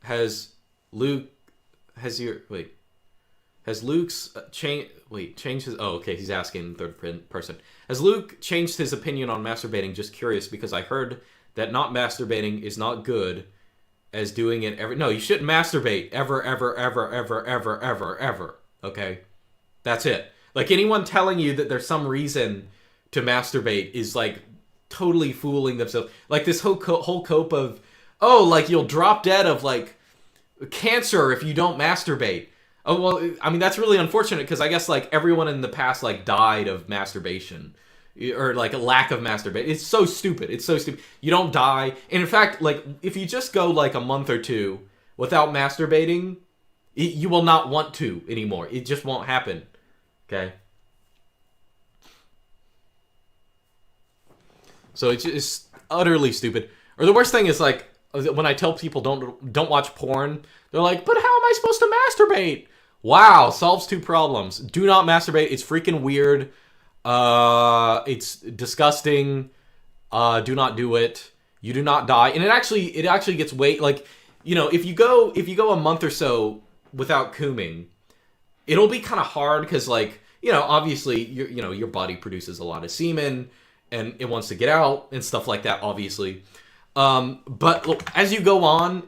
has Luke has your wait has Luke's changed his okay, he's asking in third person. Has Luke changed his opinion on masturbating? Just curious because I heard that not masturbating is not good as doing it every... No, you shouldn't masturbate ever, ever, ever, ever, ever, ever, ever. Okay? That's it. Like, anyone telling you that there's some reason to masturbate is, like, totally fooling themselves. Like, this whole cope of, oh, like, you'll drop dead of, like, cancer if you don't masturbate. Oh, well, I mean, that's really unfortunate because I guess, like, everyone in the past, like, died of masturbation. Or, like, a lack of masturbation. It's so stupid. It's so stupid. You don't die. And in fact, like, if you just go, like, a month or two without masturbating, you will not want to anymore. It just won't happen. Okay? So it's just utterly stupid. Or the worst thing is, like, when I tell people don't watch porn, they're like, but how am I supposed to masturbate? Wow, solves two problems. Do not masturbate. It's freaking weird. It's disgusting. Do not do it. You do not die. And it actually gets like, you know, if you go a month or so without cooming, it'll be kind of hard because, like, you know, obviously your body produces a lot of semen and it wants to get out and stuff like that, obviously. But look, as you go on,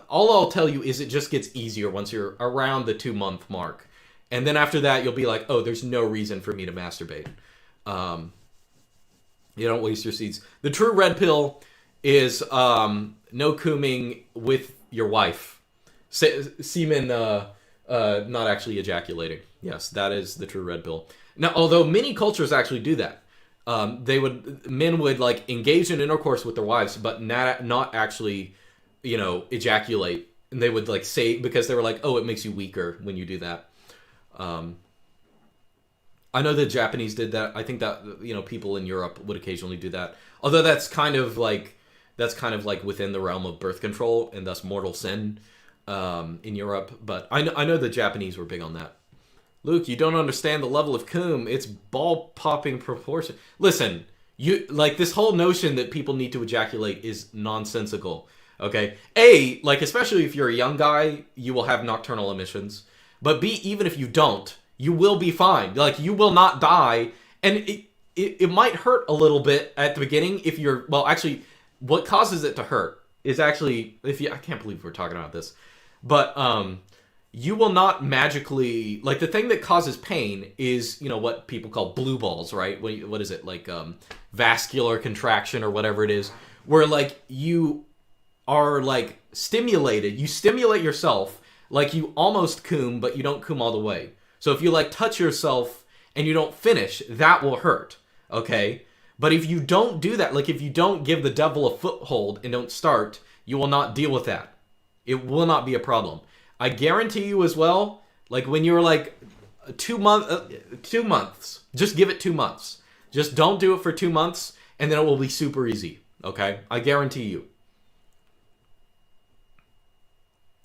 all I'll tell you is it just gets easier once you're around the 2-month mark. And then after that, you'll be like, oh, there's no reason for me to masturbate. You don't waste your seeds. The true red pill is no cooming with your wife. Semen not actually ejaculating. Yes, that is the true red pill. Now, although many cultures actually do that. Men would, like, engage in intercourse with their wives, but not actually, you know, ejaculate. And they would, like, say, because they were like, oh, it makes you weaker when you do that. I know the Japanese did that. I think that, you know, people in Europe would occasionally do that. Although that's kind of like within the realm of birth control and thus mortal sin in Europe. But I know the Japanese were big on that. Luke, you don't understand the level of coom. It's ball popping proportion. Listen, you like this whole notion that people need to ejaculate is nonsensical. Okay, like, especially if you're a young guy, you will have nocturnal emissions. But B, even if you don't, you will be fine. Like, you will not die. And it might hurt a little bit at the beginning if you're... Well, actually, what causes it to hurt is actually... I can't believe we're talking about this. But you will not magically... Like, the thing that causes pain is, you know, what people call blue balls, right? What is it? Like, vascular contraction or whatever it is. Where, like, you are, like, stimulated. You stimulate yourself... Like, you almost coom, but you don't coom all the way. So if you, like, touch yourself and you don't finish, that will hurt, okay? But if you don't do that, like, if you don't give the devil a foothold and don't start, you will not deal with that. It will not be a problem. I guarantee you as well, like, when you're, like, 2 months, just give it 2 months. Just don't do it for 2 months, and then it will be super easy, okay? I guarantee you.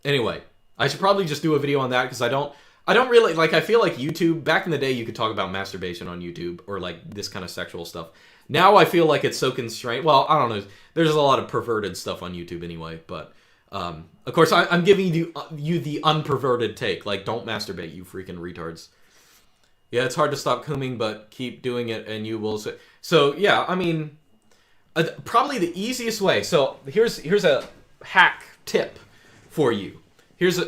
Anyway... I should probably just do a video on that because I don't really, like, I feel like YouTube, back in the day you could talk about masturbation on YouTube or, like, this kind of sexual stuff. Now I feel like it's so constrained. Well, I don't know. There's a lot of perverted stuff on YouTube anyway, but of course I'm giving you the unperverted take. Like, don't masturbate, you freaking retards. Yeah, it's hard to stop cooming, but keep doing it and you will... So yeah, I mean, probably the easiest way. So here's a hack tip for you. Here's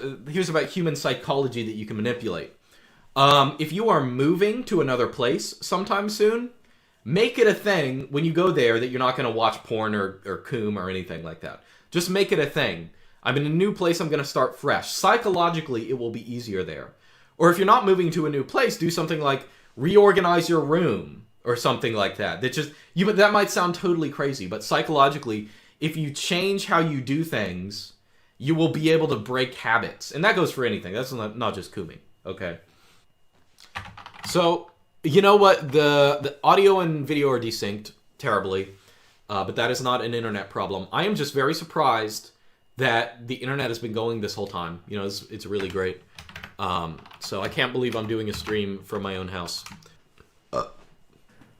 about human psychology that you can manipulate. If you are moving to another place sometime soon, make it a thing when you go there that you're not going to watch porn or coom or anything like that. Just make it a thing. I'm in a new place, I'm going to start fresh. Psychologically, it will be easier there. Or if you're not moving to a new place, do something like reorganize your room or something like that. That might sound totally crazy, but psychologically, if you change how you do things... You will be able to break habits. And that goes for anything. That's not just cooming. Okay. So, you know what? The audio and video are desynced terribly. But that is not an internet problem. I am just very surprised that the internet has been going this whole time. You know, it's really great. So I can't believe I'm doing a stream from my own house.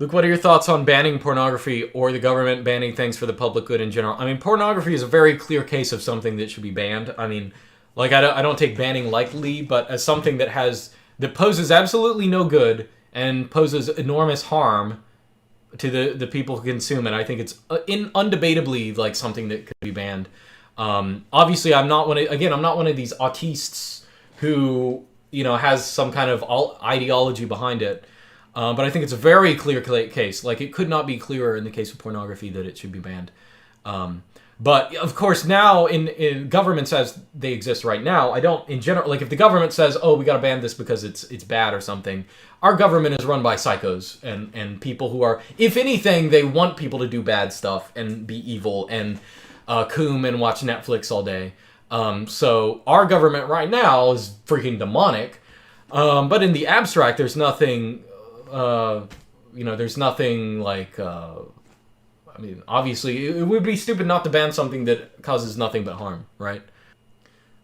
Luke, what are your thoughts on banning pornography or the government banning things for the public good in general? I mean, pornography is a very clear case of something that should be banned. I mean, like, I don't take banning lightly, but as something that poses absolutely no good and poses enormous harm to the people who consume it. I think it's undebatably like something that could be banned. Obviously, I'm not one of these autists who, has some kind of ideology behind it. But I think it's a very clear case. Like, it could not be clearer in the case of pornography that it should be banned. But, of course, now in governments as they exist right now, I don't, in general, like, if the government says, oh, we got to ban this because it's bad or something, our government is run by psychos and people who are, if anything, they want people to do bad stuff and be evil and coom and watch Netflix all day. So our government right now is freaking demonic. But in the abstract, there's nothing... there's nothing like, obviously, it would be stupid not to ban something that causes nothing but harm, right?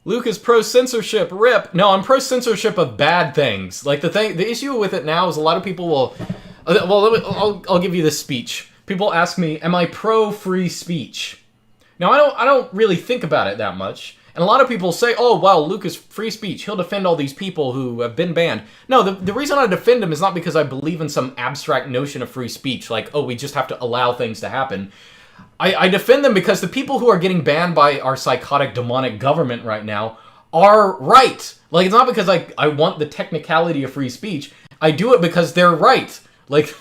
Luke is pro-censorship, rip. No, I'm pro-censorship of bad things. Like, the issue with it now is a lot of people will... I'll give you this speech. People ask me, am I pro-free speech? Now, I don't really think about it that much. And a lot of people say, oh, well, Luke is free speech. He'll defend all these people who have been banned. No, the reason I defend him is not because I believe in some abstract notion of free speech, like, oh, we just have to allow things to happen. I defend them because the people who are getting banned by our psychotic, demonic government right now are right. Like, it's not because I want the technicality of free speech. I do it because they're right. Like,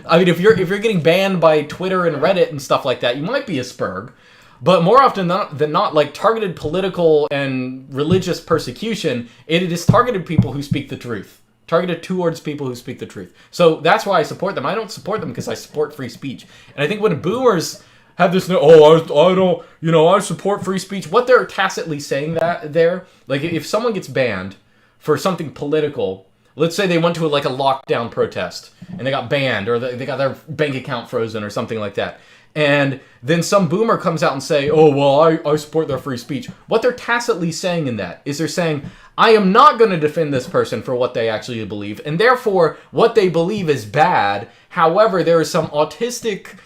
I mean, if you're getting banned by Twitter and Reddit and stuff like that, you might be a spurg. But more often than not, like, targeted political and religious persecution, it is targeted people who speak the truth. Targeted towards people who speak the truth. So that's why I support them. I don't support them because I support free speech. And I think when boomers have this, I support free speech, what they're tacitly saying like, if someone gets banned for something political, let's say they went to a lockdown protest and they got banned, or they got their bank account frozen or something like that. And then some boomer comes out and say, oh, well, I support their free speech. What they're tacitly saying in that is they're saying, I am not going to defend this person for what they actually believe, and therefore what they believe is bad. However, there is some autistic,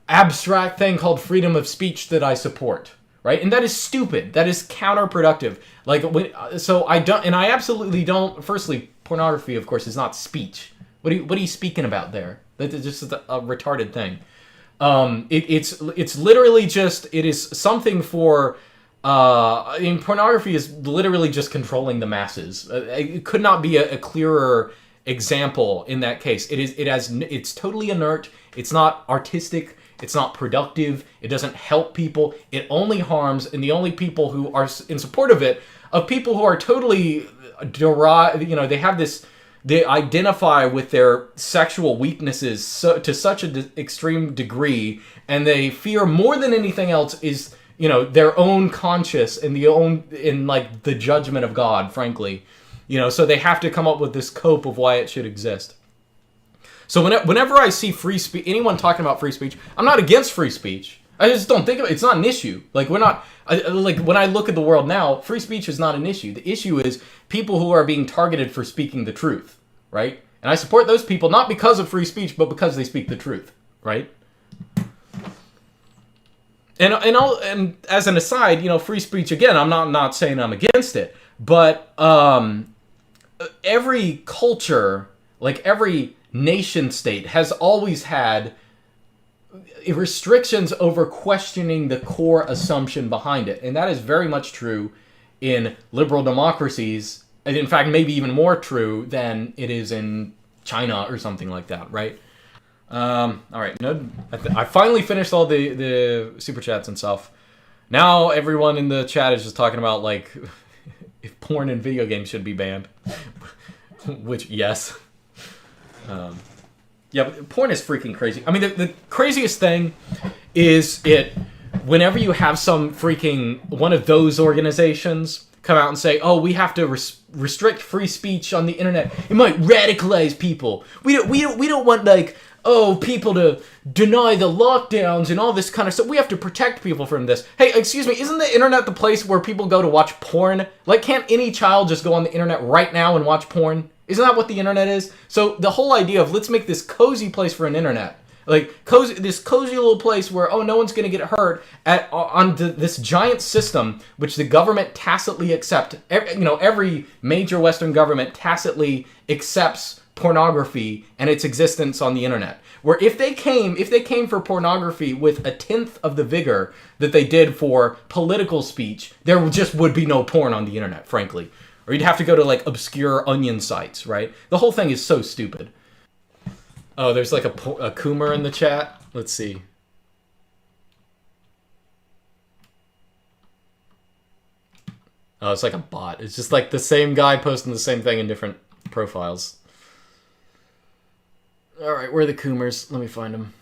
abstract thing called freedom of speech that I support, right? And that is stupid. That is counterproductive. I absolutely don't. Firstly, pornography, of course, is not speech. What are you speaking about there? That is just a retarded thing. It's literally just, it is something for, pornography is literally just controlling the masses. It could not be a clearer example in that case. It's totally inert. It's not artistic. It's not productive. It doesn't help people. It only harms, and the only people who are in support of it, of people who are totally they identify with their sexual weaknesses to such an extreme degree, and they fear more than anything else is, their own conscience and the judgment of God, frankly. So they have to come up with this cope of why it should exist. So whenever I see free speech, anyone talking about free speech, I'm not against free speech. I just don't think of it. It's not an issue. Like, we're not, when I look at the world now, free speech is not an issue. The issue is people who are being targeted for speaking the truth, right? And I support those people not because of free speech, but because they speak the truth, right? And as an aside, free speech, again, I'm not saying I'm against it, but every culture, like every nation state, has always had restrictions over questioning the core assumption behind it. And that is very much true in liberal democracies, and in fact maybe even more true than it is in China or something like that, right? All right, I finally finished all the super chats and stuff. Now everyone in the chat is just talking about, like, if porn and video games should be banned. Which, yes. Yeah, but porn is freaking crazy. I mean, the craziest thing is whenever you have some freaking one of those organizations come out and say, oh, we have to restrict free speech on the internet. It might radicalize people. We don't want, like, people to deny the lockdowns and all this kind of stuff. We have to protect people from this. Hey, excuse me, isn't the internet the place where people go to watch porn? Like, can't any child just go on the internet right now and watch porn? Isn't that what the internet is? So the whole idea of let's make this cozy place for an internet, like this cozy little place where no one's going to get hurt on this giant system which the government tacitly accept. Every major Western government tacitly accepts pornography and its existence on the internet. Where if they came for pornography with a tenth of the vigor that they did for political speech, there just would be no porn on the internet, frankly. Or you'd have to go to like obscure onion sites, right? The whole thing is so stupid. Oh, there's like a Coomer in the chat. Let's see. Oh, it's like a bot. It's just like the same guy posting the same thing in different profiles. Alright, where are the Coomers? Let me find them.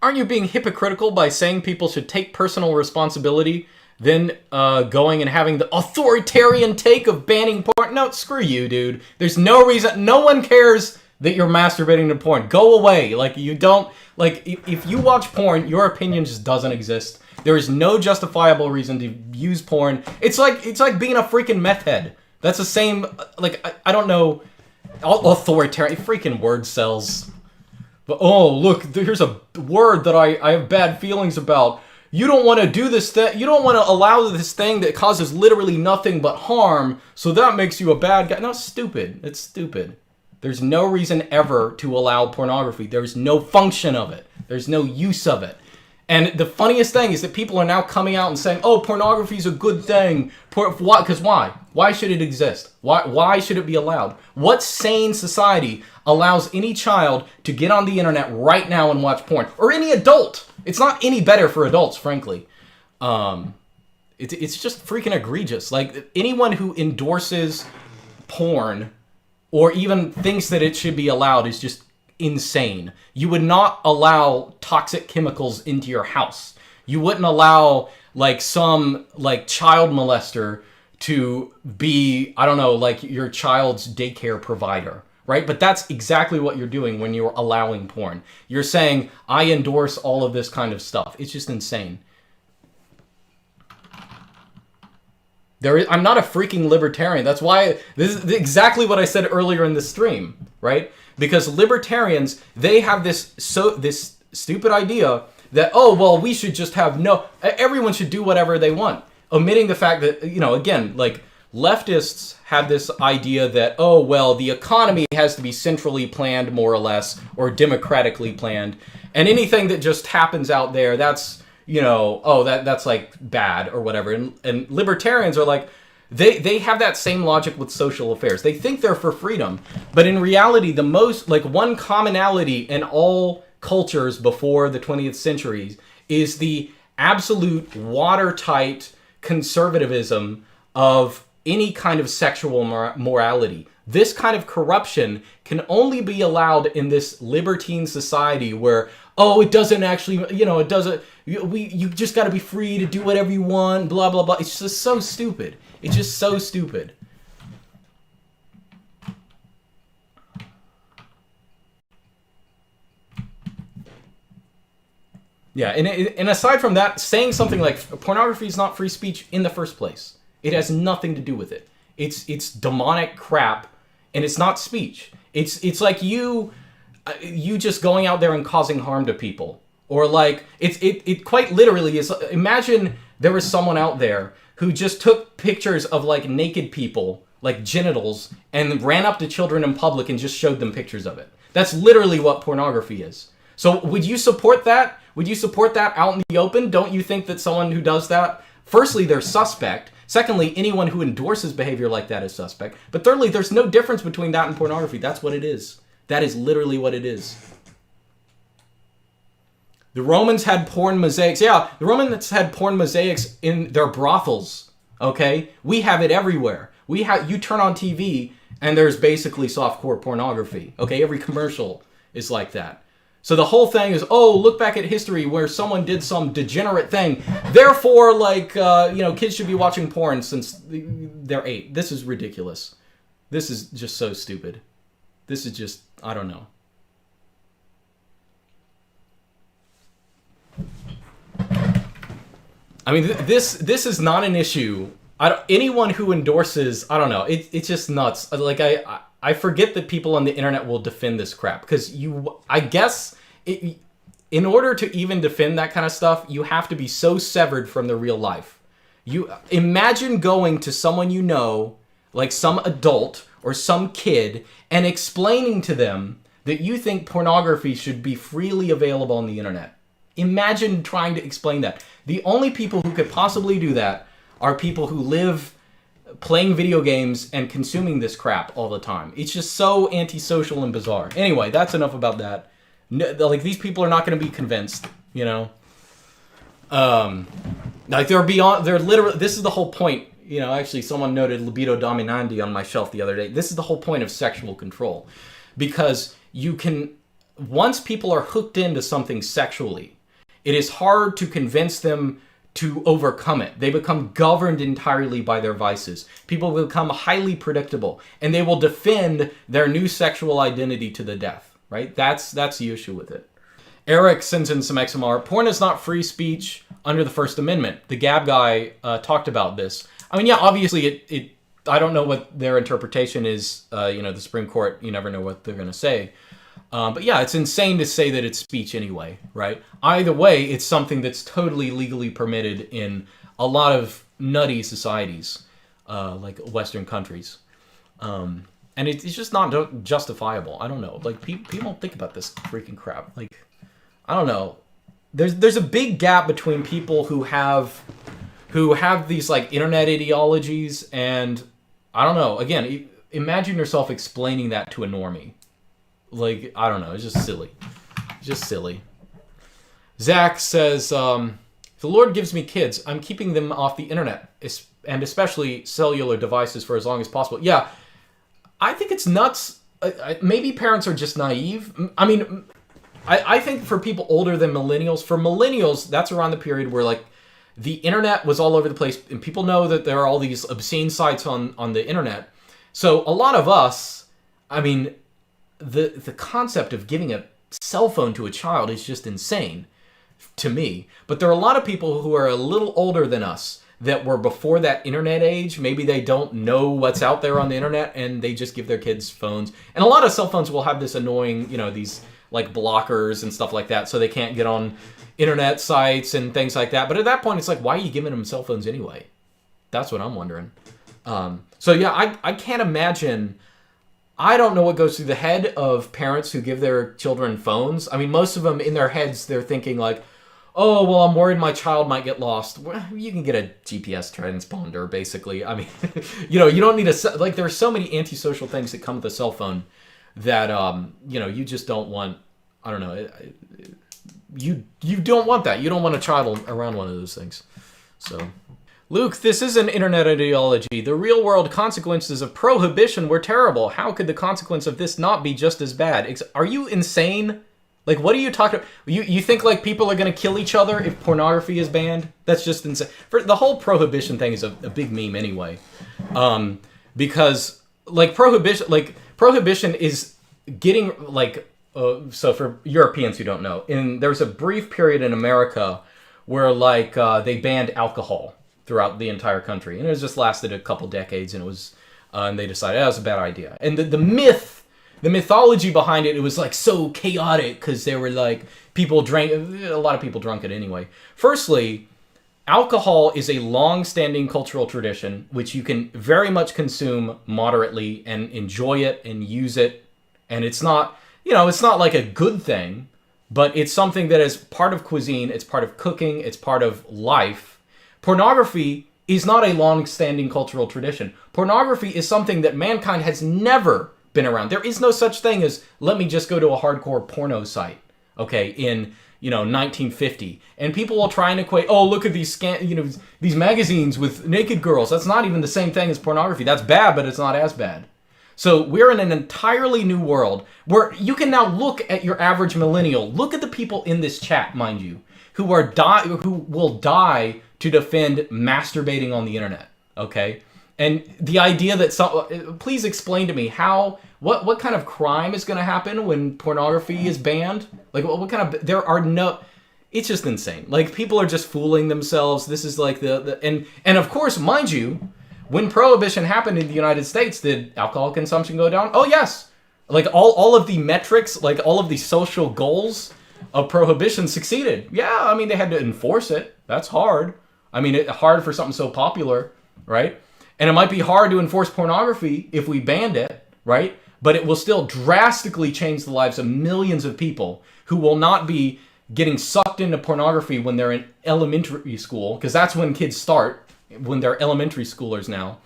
Aren't you being hypocritical by saying people should take personal responsibility, then going and having the authoritarian take of banning porn? No, screw you, dude. There's no reason. No one cares that you're masturbating to porn. Go away. Like, you don't... Like, if you watch porn, your opinion just doesn't exist. There is no justifiable reason to use porn. It's like being a freaking meth head. That's the same... Like, I don't know... Authoritarian... Freaking word cells... But, oh, look, here's a word that I have bad feelings about. You don't want to do this thing. You don't want to allow this thing that causes literally nothing but harm, so that makes you a bad guy. No, stupid. It's stupid. There's no reason ever to allow pornography. There's no function of it. There's no use of it. And the funniest thing is that people are now coming out and saying, oh, pornography is a good thing. Why? Because why? Why should it exist? Why should it be allowed? What sane society allows any child to get on the internet right now and watch porn? Or any adult. It's not any better for adults, frankly. It's just freaking egregious. Like, anyone who endorses porn or even thinks that it should be allowed is just insane. You would not allow toxic chemicals into your house. You wouldn't allow like some like child molester to be, I don't know, like your child's daycare provider, right? But that's exactly what you're doing when you're allowing porn. You're saying, I endorse all of this kind of stuff. It's just insane. I'm not a freaking libertarian. That's why this is exactly what I said earlier in the stream, right? Because libertarians, they have this stupid idea that, oh, well, we should just have everyone should do whatever they want. Omitting the fact that, again, like leftists have this idea that, oh, well, the economy has to be centrally planned more or less, or democratically planned. And anything that just happens out there, that's, that's like bad or whatever. And libertarians are like, they have that same logic with social affairs. They think they're for freedom, but in reality, the most, like, one commonality in all cultures before the 20th century is the absolute watertight conservatism of any kind of sexual morality. This kind of corruption can only be allowed in this libertine society where, oh, it doesn't actually, it doesn't, you just got to be free to do whatever you want, blah, blah, blah. It's just so stupid. It's just so stupid. Yeah, and aside from that, saying something like pornography is not free speech in the first place. It has nothing to do with it. It's demonic crap, and it's not speech. It's like you just going out there and causing harm to people. Or like, it quite literally is, imagine there was someone out there who just took pictures of like naked people, like genitals, and ran up to children in public and just showed them pictures of it. That's literally what pornography is. So would you support that? Would you support that out in the open? Don't you think that someone who does that, firstly, they're suspect. Secondly, anyone who endorses behavior like that is suspect. But thirdly, there's no difference between that and pornography. That's what it is. That is literally what it is. The Romans had porn mosaics. Yeah, the Romans had porn mosaics in their brothels, okay? We have it everywhere. You turn on TV, and there's basically softcore pornography, okay? Every commercial is like that. So the whole thing is, oh, look back at history where someone did some degenerate thing. Therefore, like, kids should be watching porn since they're 8. This is ridiculous. This is just so stupid. This is just, I don't know. I mean, this is not an issue. Anyone who endorses, I don't know, it's just nuts. Like I forget that people on the internet will defend this crap because I guess in order to even defend that kind of stuff, you have to be so severed from the real life. You imagine going to someone you know, like some adult or some kid, and explaining to them that you think pornography should be freely available on the internet. Imagine trying to explain that. The only people who could possibly do that are people who live playing video games and consuming this crap all the time. It's just so antisocial and bizarre. Anyway, that's enough about that. No, like, these people are not going to be convinced, you know? Like, they're literally, this is the whole point. You know, actually, someone noted libido dominandi on my shelf the other day. This is the whole point of sexual control. Because you can, once people are hooked into something sexually, it is hard to convince them to overcome it. They become governed entirely by their vices. People become highly predictable, and they will defend their new sexual identity to the death, right? That's the issue with it. Eric sends in some XMR. Porn is not free speech under the First Amendment. The Gab guy talked about this. I mean, yeah, obviously I don't know what their interpretation is. You know, the Supreme Court, you never know what they're going to say. But yeah, it's insane to say that it's speech anyway, right? Either way, it's something that's totally legally permitted in a lot of nutty societies, like Western countries. And it's just not justifiable. I don't know. Like, people don't think about this freaking crap. Like, I don't know. There's a big gap between people who have these, like, internet ideologies and, I don't know. Again, imagine yourself explaining that to a normie. Like, I don't know. It's just silly. Just silly. Zach says, if the Lord gives me kids, I'm keeping them off the internet, and especially cellular devices, for as long as possible. Yeah, I think it's nuts. Maybe parents are just naive. I mean, I think for people older than millennials, for millennials, that's around the period where, like, the internet was all over the place, and people know that there are all these obscene sites on the internet. So a lot of us, I mean, the concept of giving a cell phone to a child is just insane to me. But there are a lot of people who are a little older than us that were before that internet age. Maybe they don't know what's out there on the internet, and they just give their kids phones. And a lot of cell phones will have this annoying, you know, these like blockers and stuff like that, so they can't get on internet sites and things like that. But at that point, it's like, why are you giving them cell phones anyway? That's what I'm wondering. So yeah, I can't imagine. I don't know what goes through the head of parents who give their children phones. I mean, most of them, in their heads, they're thinking like, oh, well, I'm worried my child might get lost. Well, you can get a GPS transponder, basically. I mean, you know, you don't need like, there are so many antisocial things that come with a cell phone that, you know, you just don't want, I don't know, you don't want that. You don't want a child around one of those things. So, Luke, this is an internet ideology. The real world consequences of prohibition were terrible. How could the consequence of this not be just as bad? Are you insane? Like, what are you talking about? You think, like, people are going to kill each other if pornography is banned? That's just insane. For the whole prohibition thing is a big meme anyway. Because, like, prohibition is getting, like, so for Europeans who don't know, there was a brief period in America where, like, they banned alcohol throughout the entire country, and it just lasted a couple decades, and it was, and they decided that was a bad idea. And the mythology behind it was like so chaotic because they were like a lot of people drank it anyway. Firstly, alcohol is a long-standing cultural tradition which you can very much consume moderately and enjoy it and use it, and it's not, you know, it's not like a good thing, but it's something that is part of cuisine, it's part of cooking, it's part of life. Pornography is not a long-standing cultural tradition. Pornography is something that mankind has never been around. There is no such thing as, let me just go to a hardcore porno site, okay, in, you know, 1950. And people will try and equate, oh, look at these these magazines with naked girls. That's not even the same thing as pornography. That's bad, but it's not as bad. So we're in an entirely new world where you can now look at your average millennial. Look at the people in this chat, mind you, who will die to defend masturbating on the internet, okay? And the idea that please explain to me what kind of crime is going to happen when pornography is banned? Like, what kind of, it's just insane. Like, people are just fooling themselves. This is like and of course, mind you, when Prohibition happened in the United States, did alcohol consumption go down? Oh, yes. Like, all of the metrics, like, all of the social goals of Prohibition succeeded. Yeah, I mean, they had to enforce it. That's hard. I mean, hard for something so popular, right? And it might be hard to enforce pornography if we banned it, right? But it will still drastically change the lives of millions of people who will not be getting sucked into pornography when they're in elementary school, because that's when kids start, when they're elementary schoolers now,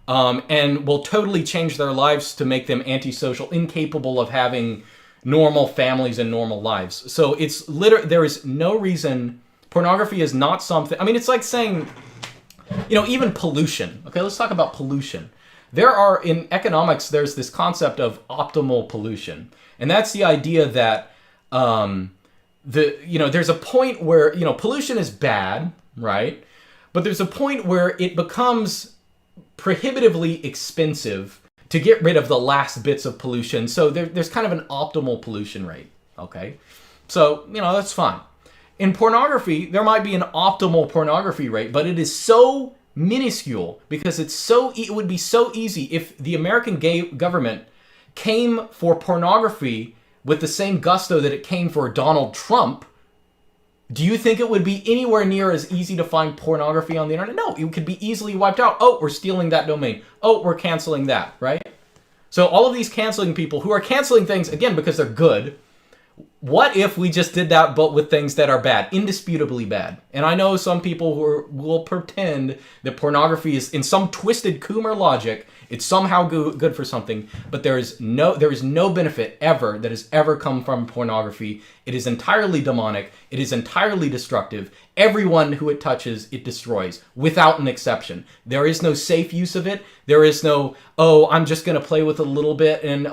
and will totally change their lives to make them antisocial, incapable of having normal families and normal lives. So it's there is no reason. Pornography is not something. I mean, it's like saying, even pollution. Okay, let's talk about pollution. In economics, there's this concept of optimal pollution, and that's the idea that there's a point where pollution is bad, right? But there's a point where it becomes prohibitively expensive to get rid of the last bits of pollution. So there's kind of an optimal pollution rate, okay? So, that's fine. In pornography, there might be an optimal pornography rate, but it is so minuscule because it would be so easy if the American government came for pornography with the same gusto that it came for Donald Trump. Do you think it would be anywhere near as easy to find pornography on the internet? No, it could be easily wiped out. Oh, we're stealing that domain. Oh, we're canceling that, right? So all of these canceling people who are canceling things, again, because they're good, what if we just did that but with things that are bad, indisputably bad? And I know some people who will pretend that pornography is, in some twisted Coomer logic, it's somehow good for something, but there is no benefit ever that has ever come from pornography. It is entirely demonic. It is entirely destructive. Everyone who it touches, it destroys, without an exception. There is no safe use of it. There is no, I'm just going to play with it a little bit, and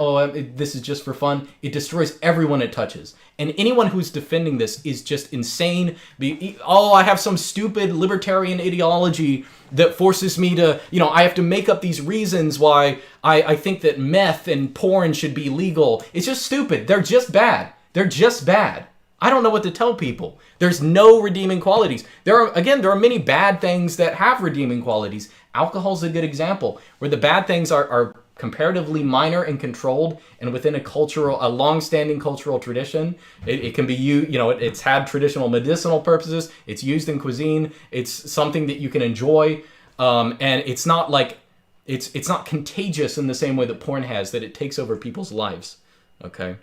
this is just for fun. It destroys everyone it touches. And anyone who's defending this is just insane. I have some stupid libertarian ideology that forces me to, I have to make up these reasons why I think that meth and porn should be legal. It's just stupid. They're just bad. They're just bad. I don't know what to tell people. There's no redeeming qualities. There are many bad things that have redeeming qualities. Alcohol's a good example, where the bad things are comparatively minor and controlled, and within a long-standing cultural tradition. It can be it's had traditional medicinal purposes. It's used in cuisine. It's something that you can enjoy, and it's not like it's not contagious in the same way that porn has, that it takes over people's lives. Okay.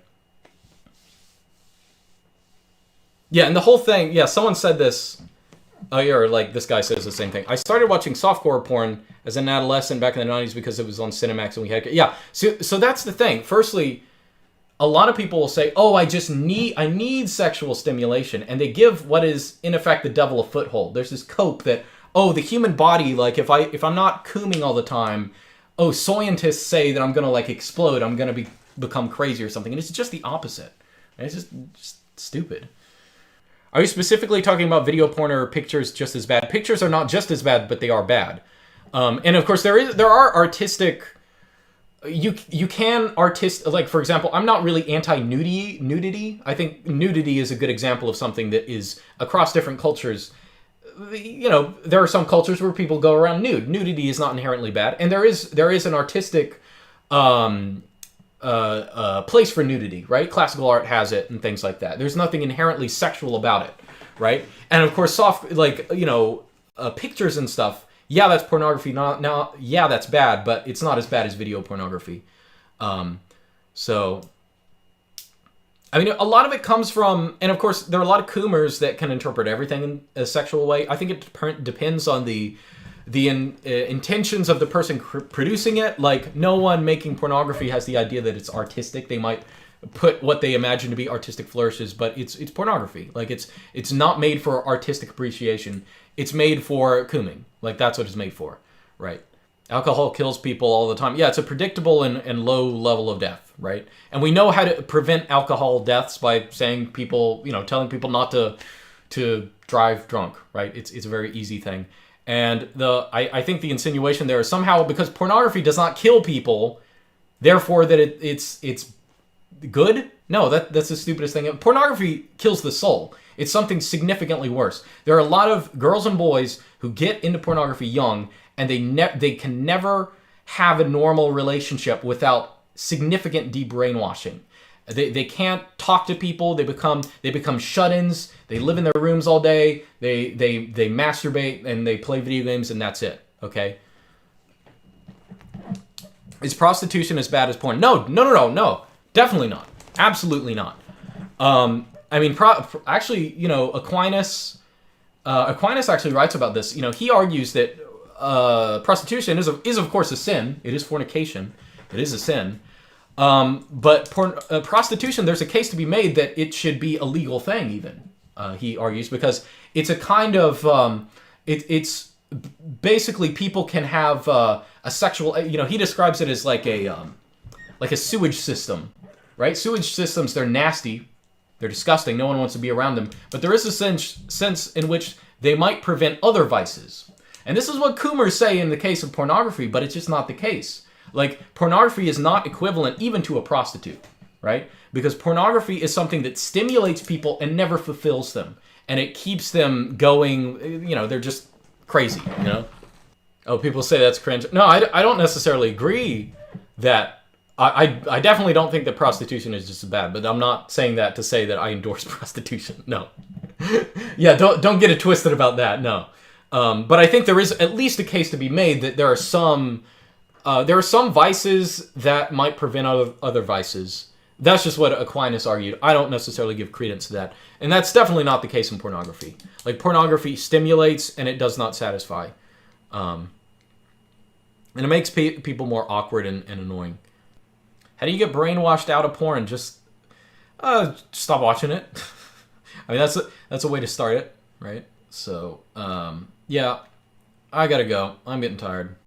Yeah, and the whole thing. Yeah, someone said this. Oh, yeah, or like this guy says the same thing. I started watching softcore porn as an adolescent back in the 90s because it was on Cinemax and we had... Yeah, so that's the thing. Firstly, a lot of people will say, I need sexual stimulation. And they give what is, in effect, the devil a foothold. There's this cope that, the human body, like, if I'm not cooming all the time, scientists say that I'm going to, like, explode. I'm going to become crazy or something. And it's just the opposite. And it's just stupid. Are you specifically talking about video porn, or pictures just as bad? Pictures are not just as bad, but they are bad. And of course, there are artistic. You can like, for example, I'm not really anti-nudity. I think nudity is a good example of something that is across different cultures. There are some cultures where people go around nude. Nudity is not inherently bad, and there is an artistic place for nudity, right? Classical art has it and things like that. There's nothing inherently sexual about it, right? And of course, pictures and stuff. Yeah, that's pornography. Yeah, that's bad, but it's not as bad as video pornography. So, I mean, a lot of it comes from, and of course, there are a lot of coomers that can interpret everything in a sexual way. I think it depends on the intentions of the person producing it. Like, no one making pornography has the idea that it's artistic. They might put what they imagine to be artistic flourishes, but it's pornography. Like, it's not made for artistic appreciation. It's made for cooming. Like, that's what it's made for, right? Alcohol kills people all the time. Yeah, it's a predictable and low level of death, right? And we know how to prevent alcohol deaths by saying telling people not to drive drunk, right? It's a very easy thing. And I think the insinuation there is somehow because pornography does not kill people, therefore that it's good. No, that's the stupidest thing. Pornography kills the soul. It's something significantly worse. There are a lot of girls and boys who get into pornography young, and they can never have a normal relationship without significant de-brainwashing. They can't talk to people. They become shut-ins. They live in their rooms all day. They masturbate and they play video games, and that's it. Okay. Is prostitution as bad as porn? No. Definitely not. Absolutely not. I mean, actually, you know, Aquinas actually writes about this. You know, he argues that prostitution is of course a sin. It is fornication. It is a sin. But prostitution, there's a case to be made that it should be a legal thing. Even he argues, because it's a kind of it's basically people can have a sexual. You know, he describes it as like a sewage system, right? Sewage systems, they're nasty. They're disgusting. No one wants to be around them. But there is a sense in which they might prevent other vices. And this is what Coomers say in the case of pornography, but it's just not the case. Like, pornography is not equivalent even to a prostitute, right? Because pornography is something that stimulates people and never fulfills them. And it keeps them going, you know, they're just crazy, you know? Oh, people say that's cringe. No, I don't necessarily agree that I definitely don't think that prostitution is just bad, but I'm not saying that to say that I endorse prostitution. No. Yeah, don't get it twisted about that. No. But I think there is at least a case to be made that there are some vices that might prevent other vices. That's just what Aquinas argued. I don't necessarily give credence to that. And that's definitely not the case in pornography. Like, pornography stimulates and it does not satisfy. And it makes people more awkward and annoying. How do you get brainwashed out of porn? Just stop watching it. I mean, that's a way to start it, right? So, yeah, I gotta go. I'm getting tired.